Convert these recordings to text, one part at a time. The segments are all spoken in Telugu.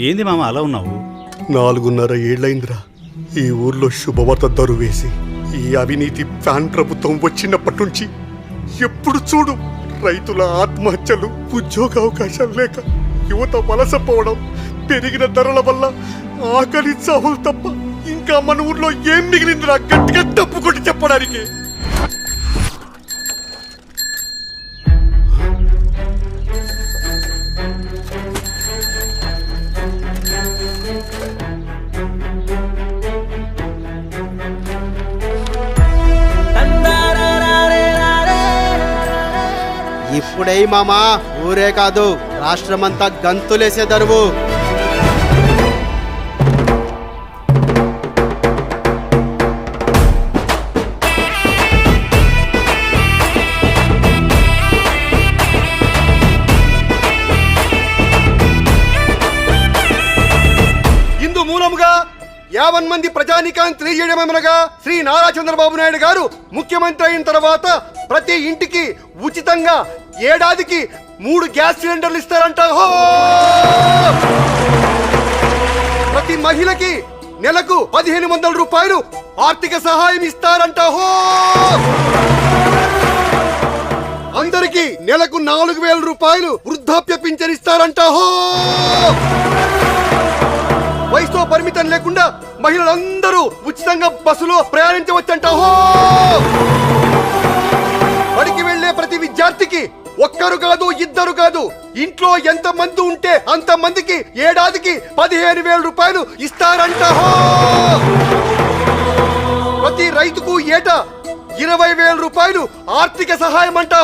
ఏంది మామ అలా ఉన్నావు? 4.5 ఏళ్లైందిరా ఈ ఊర్లో శుభవార్త దరువేసి. ఈ అవినీతి ఫ్యాన్ ప్రభుత్వం వచ్చినప్పటి నుంచి ఎప్పుడు చూడు రైతుల ఆత్మహత్యలు, ఉద్యోగ అవకాశాలు లేక యువత వలసపోవడం, పెరిగిన ధరల వల్ల ఆకలి చావులు తప్ప ఇంకా మన ఊర్లో ఏం మిగిలిందిరా గట్టిగా తప్పుకొట్టి చెప్పడానికి. ఇప్పుడై మామా ఊరే కాదు రాష్ట్రమంతా గంతులేసే దరువు. ఇందు మూలముగా 50 మంది ప్రజానీకాన్ని తెలియజేయడమనగా శ్రీ నారా చంద్రబాబు నాయుడు గారు ముఖ్యమంత్రి అయిన తర్వాత ప్రతి ఇంటికి ఉచితంగా ఏడాదికి 3 గ్యాస్ సిలిండర్లు ఇస్తారంట. ప్రతి మహిళకి నెలకు 1500 రూపాయలు ఆర్థిక సహాయం ఇస్తారంట. అందరికి నెలకు 4000 రూపాయలు వృద్ధాప్య పింఛన్ ఇస్తారంట. వయసుతో పరిమితం లేకుండా మహిళలందరూ ఉచితంగా బస్సులో ప్రయాణించవచ్చంట. బడికి వెళ్లే ప్రతి విద్యార్థికి ఒక్కరు కాదు, ఇద్దరు కాదు, ఇంట్లో ఎంత మంది ఉంటే అంత మందికి ఏడాదికి 15,000 రూపాయలు ఇస్తారంట. ప్రతి రైతుకు ఏటా 20,000 రూపాయలు ఆర్థిక సహాయం అంట.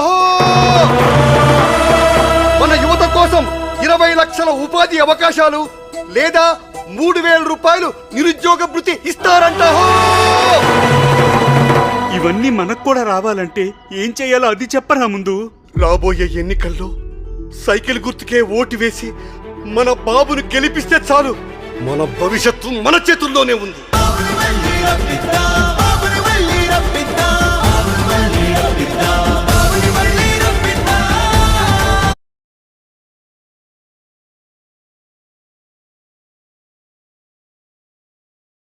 మన యువత కోసం 20 లక్షల ఉపాధి అవకాశాలు లేదా 3,000 రూపాయలు నిరుద్యోగ భృతి ఇస్తారంట. ఇవన్నీ మనకు కూడా రావాలంటే ఏం చెయ్యాలో అది చెప్పరా ముందు. రాబోయే ఎన్నికల్లో సైకిల్ గుర్తుకే ఓటు వేసి మన బాబును గెలిపిస్తే చాలు. మన భవిష్యత్తు మన చేతుల్లోనే ఉంది.